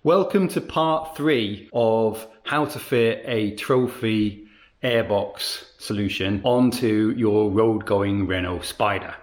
Welcome to part 3 of how to fit a trophy airbox solution onto your road-going Renault Spider.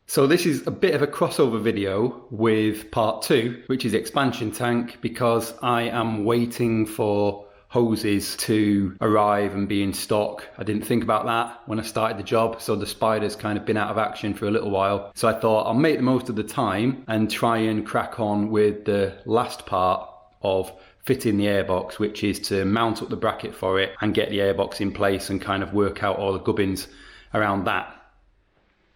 So this is a bit of a crossover video with part 2, which is expansion tank, because I am waiting for hoses to arrive and be in stock. I didn't think about that when I started the job, so the Spider's kind of been out of action for a little while. So I thought I'll make the most of the time and try and crack on with the last part of fitting the airbox, which is to mount up the bracket for it and get the airbox in place and kind of work out all the gubbins around that.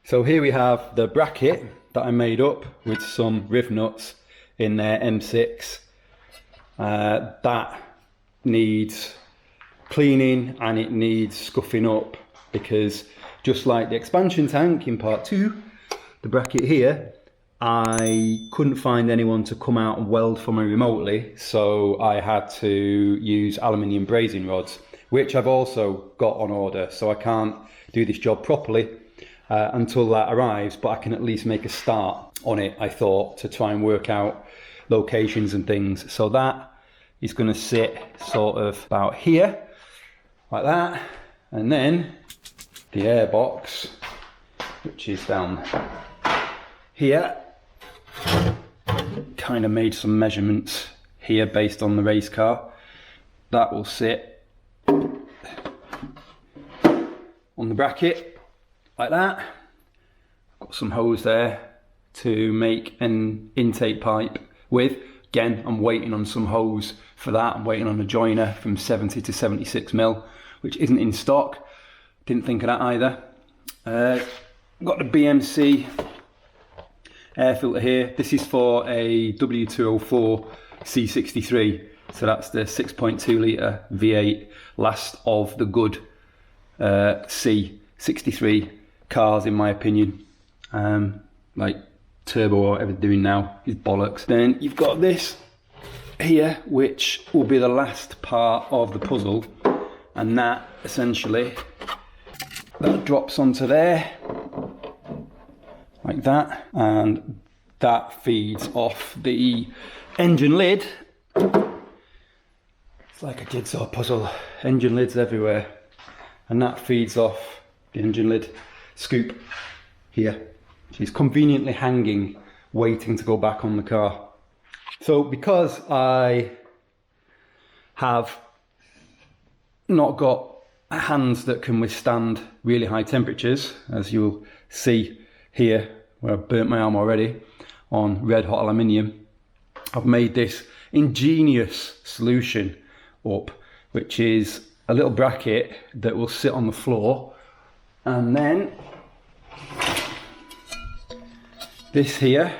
So here we have the bracket that I made up with some riv nuts in there, M6. That needs cleaning and it needs scuffing up, because just like the expansion tank in part 2, the bracket here, I couldn't find anyone to come out and weld for me remotely, so I had to use aluminium brazing rods, which I've also got on order, so I can't do this job properly until that arrives, but I can at least make a start on it, I thought, to try and work out locations and things. So that is going to sit sort of about here, like that, and then the airbox, which is down here, kind of made some measurements here based on the race car. That will sit on the bracket like that. Got some hose there to make an intake pipe with. Again, I'm waiting on some hose for that. I'm waiting on a joiner from 70 to 76 mil, which isn't in stock. Didn't think of that either. Got the BMC air filter here. This is for a W204 C63. So that's the 6.2 litre V8, last of the good C63 cars, in my opinion. Like turbo or whatever they're doing now is bollocks. Then you've got this here, which will be the last part of the puzzle, and that essentially that drops onto there like that, and that feeds off the engine lid. It's like a jigsaw puzzle, engine lids everywhere, and that feeds off the engine lid scoop here. She's conveniently hanging, waiting to go back on the car. So because I have not got hands that can withstand really high temperatures, as you'll see here where I've burnt my arm already on red hot aluminium, I've made this ingenious solution up, which is a little bracket that will sit on the floor, and then this here,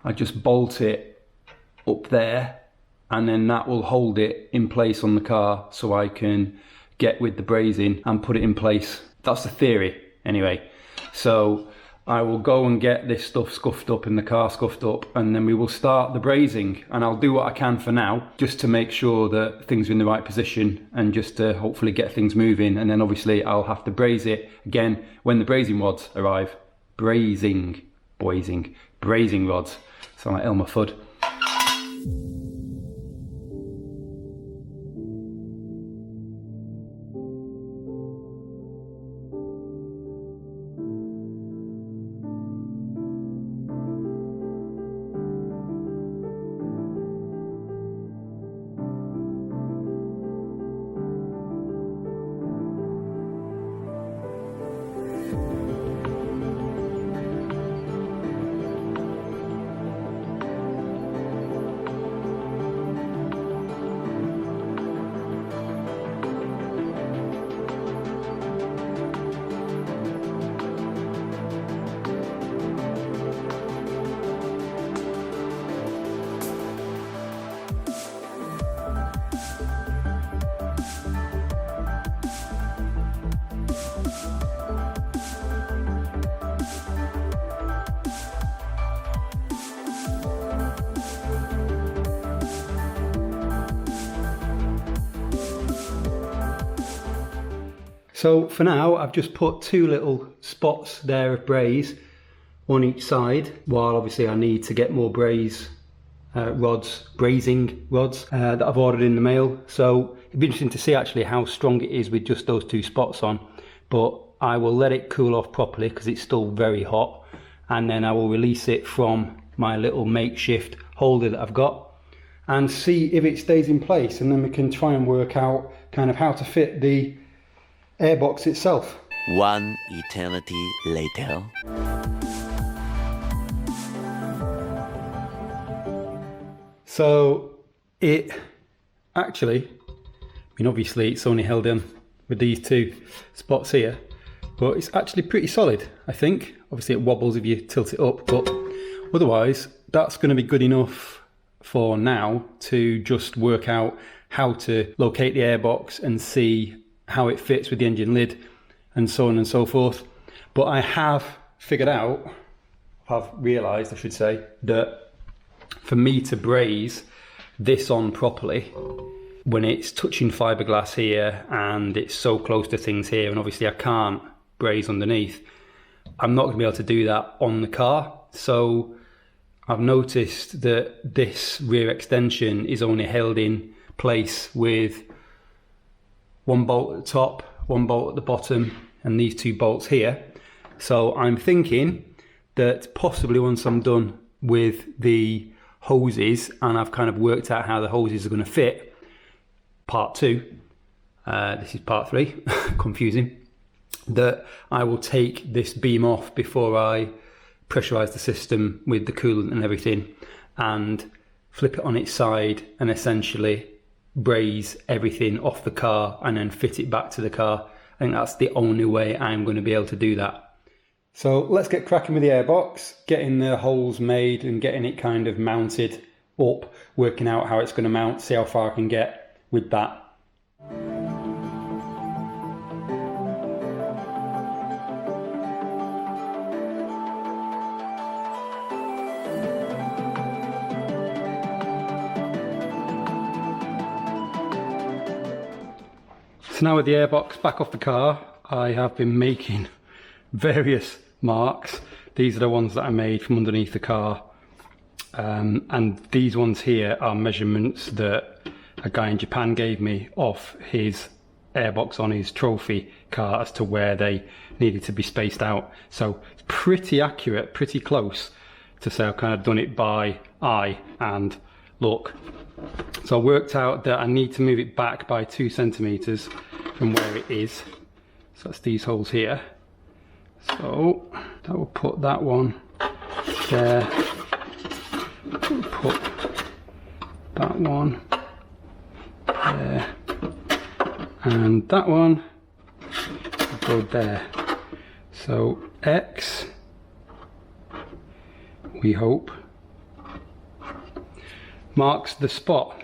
I just bolt it up there, and then that will hold it in place on the car so I can get with the brazing and put it in place. That's the theory anyway. So I will go and get this stuff scuffed up in the car, scuffed up, and then we will start the brazing, and I'll do what I can for now just to make sure that things are in the right position and just to hopefully get things moving, and then obviously I'll have to braze it again when the brazing rods arrive. Brazing rods. Sound like Elmer Fudd. So for now, I've just put 2 little spots there of braze on each side, while obviously I need to get more brazing rods that I've ordered in the mail. So it'd be interesting to see actually how strong it is with just those 2 spots on, but I will let it cool off properly because it's still very hot, and then I will release it from my little makeshift holder that I've got and see if it stays in place, and then we can try and work out kind of how to fit the airbox itself. One eternity later. So it actually, I mean obviously it's only held in with these 2 spots here, but it's actually pretty solid, I think. Obviously it wobbles if you tilt it up, but otherwise that's going to be good enough for now to just work out how to locate the airbox and see how it fits with the engine lid and so on and so forth. But I have figured out, I've realised I should say, that for me to braze this on properly, when it's touching fiberglass here and it's so close to things here, and obviously I can't braze underneath, I'm not going to be able to do that on the car. So I've noticed that this rear extension is only held in place with 1 bolt at the top, 1 bolt at the bottom, and these 2 bolts here. So I'm thinking that possibly once I'm done with the hoses and I've kind of worked out how the hoses are going to fit, part 2, this is part 3, confusing, that I will take this beam off before I pressurize the system with the coolant and everything, and flip it on its side and essentially braze everything off the car and then fit it back to the car. I think that's the only way I'm going to be able to do that. So let's get cracking with the airbox, getting the holes made and getting it kind of mounted up, working out how it's going to mount, see how far I can get with that. So now with the airbox back off the car, I have been making various marks. These are the ones that I made from underneath the car, and these ones here are measurements that a guy in Japan gave me off his airbox on his trophy car as to where they needed to be spaced out. So it's pretty accurate, pretty close to say I've kind of done it by eye and look. So I worked out that I need to move it back by 2 centimeters from where it is. So that's these holes here. So that will put that one there. We'll put that one there. And that one will go there. So X, we hope, marks the spot.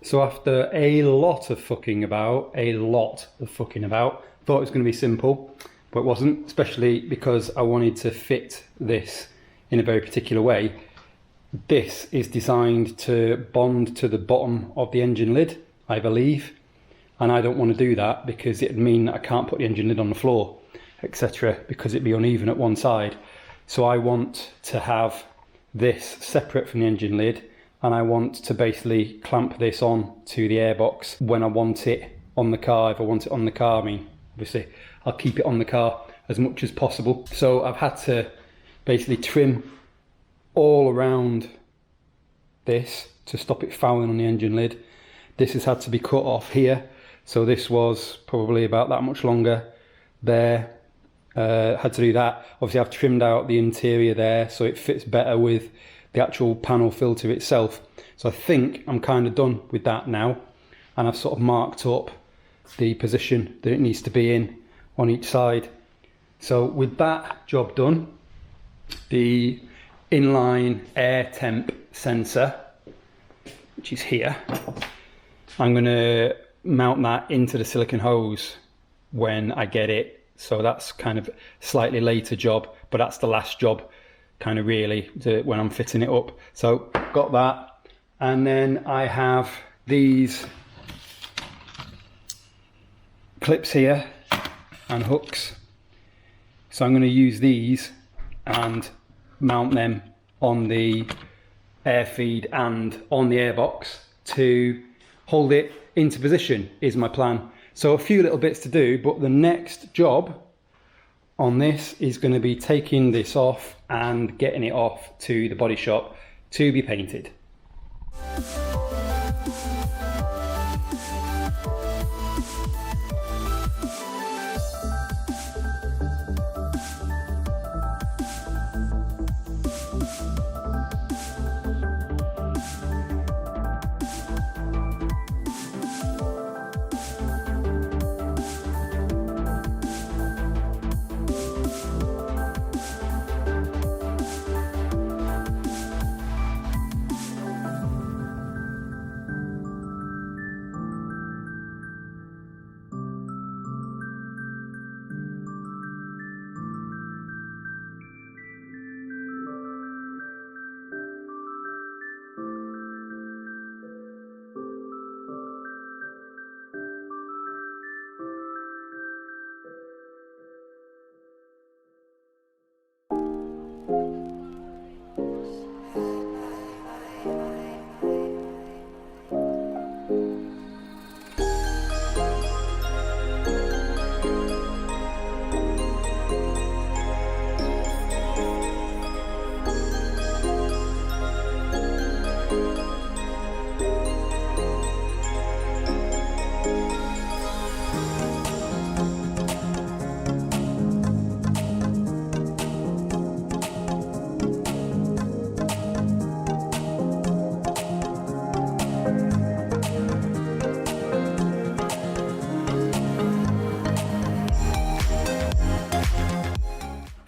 So after a lot of fucking about, thought it was going to be simple, but it wasn't, especially because I wanted to fit this in a very particular way. This is designed to bond to the bottom of the engine lid, I believe, and I don't want to do that because it'd mean that I can't put the engine lid on the floor, etc., because it'd be uneven at one side. So I want to have this separate from the engine lid, and I want to basically clamp this on to the airbox when I want it on the car. If I want it on the car, I mean, obviously I'll keep it on the car as much as possible. So I've had to basically trim all around this to stop it fouling on the engine lid. This has had to be cut off here, so this was probably about that much longer there. Had to do that. Obviously I've trimmed out the interior there so it fits better with the actual panel filter itself. So I think I'm kind of done with that now, and I've sort of marked up the position that it needs to be in on each side. So with that job done, the inline air temp sensor, which is here, I'm going to mount that into the silicone hose when I get it. So that's kind of slightly later job, but that's the last job kind of really when I'm fitting it up. So got that, and then I have these clips here and hooks. So I'm going to use these and mount them on the air feed and on the airbox to hold it into position is my plan. So a few little bits to do, but the next job on this is going to be taking this off and getting it off to the body shop to be painted.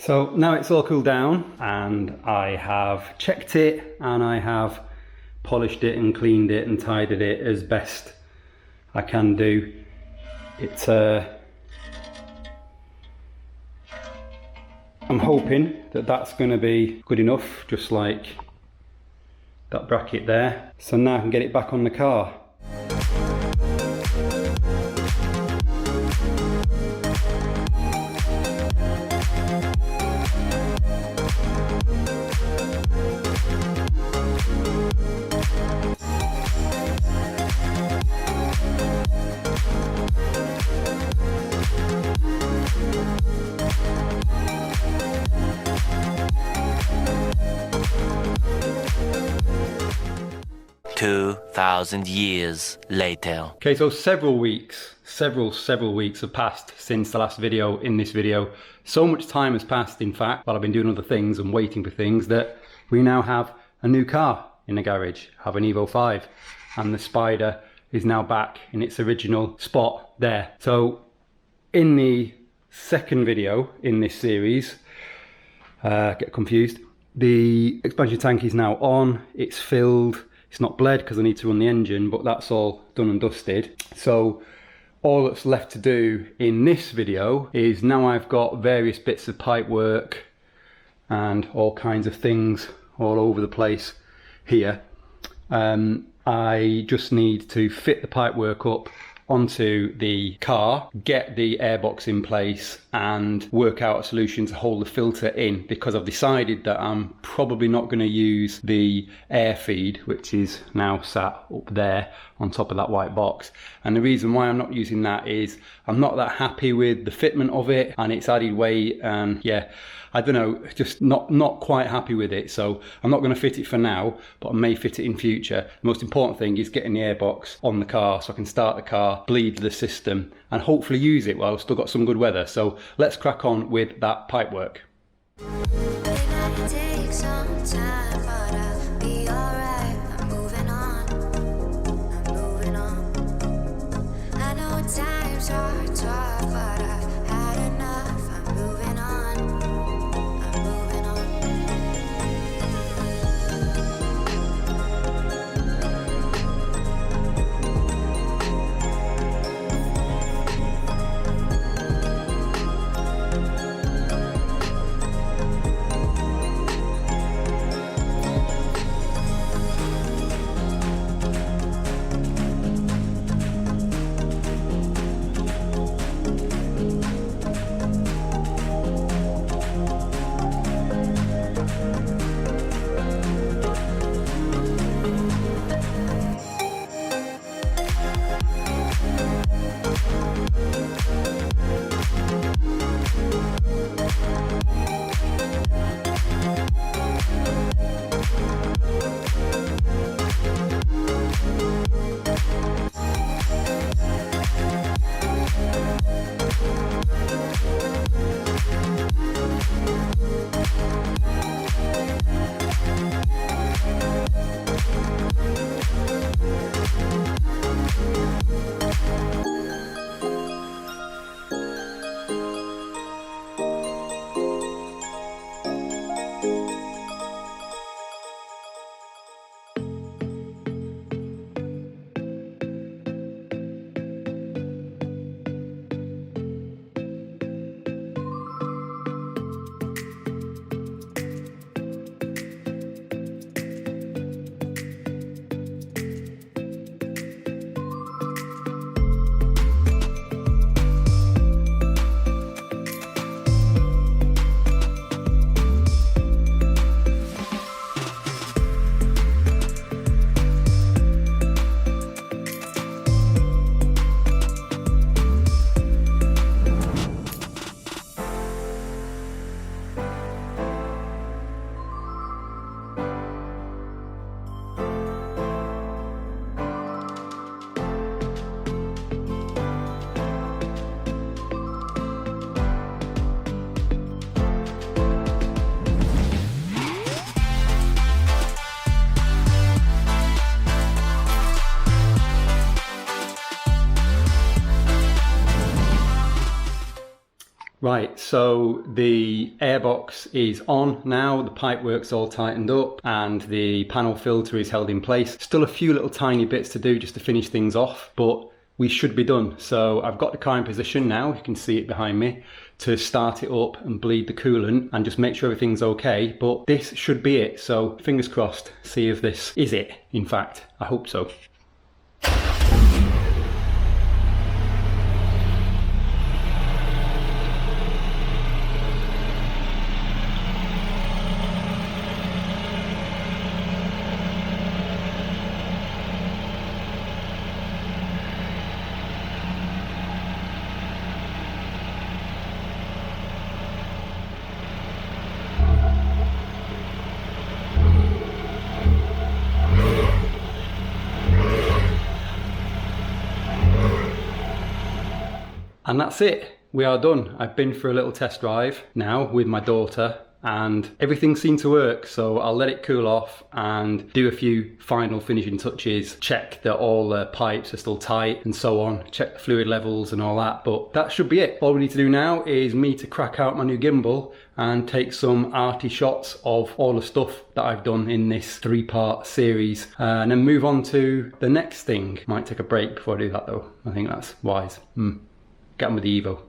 So now it's all cooled down and I have checked it and I have polished it and cleaned it and tidied it as best I can do. It's I'm hoping that that's going to be good enough, just like that bracket there. So now I can get it back on the car. "2,000 years later." Okay, so several weeks have passed since the last video in this video. So much time has passed, in fact, while I've been doing other things and waiting for things, that we now have a new car in the garage. I have an Evo 5, and the Spider is now back in its original spot there. So in the second video in this series, get confused, the expansion tank is now on, it's filled, It's not bled because I need to run the engine, but that's all done and dusted. So all that's left to do in this video is, now I've got various bits of pipe work and all kinds of things all over the place here, I just need to fit the pipe work up onto the car, get the airbox in place and work out a solution to hold the filter in, because I've decided that I'm probably not going to use the air feed, which is now sat up there on top of that white box. And the reason why I'm not using that is I'm not that happy with the fitment of it, and it's added weight, and yeah, I don't know, just not quite happy with it. So I'm not going to fit it for now, but I may fit it in future. The most important thing is getting the airbox on the car so I can start the car, bleed the system, and hopefully use it while I've still got some good weather. So let's crack on with that pipe work. Right, so the airbox is on now, the pipe work's all tightened up and the panel filter is held in place. Still a few little tiny bits to do just to finish things off, but we should be done. So I've got the car in position now, you can see it behind me, to start it up and bleed the coolant and just make sure everything's okay. But this should be it, so fingers crossed, see if this is it. In fact, I hope so. And that's it, we are done. I've been for a little test drive now with my daughter and everything seemed to work. So I'll let it cool off and do a few final finishing touches, check that all the pipes are still tight and so on, check the fluid levels and all that, but that should be it. All we need to do now is me to crack out my new gimbal and take some arty shots of all the stuff that I've done in this 3-part series, and then move on to the next thing. Might take a break before I do that though. I think that's wise. Get on with the Evo.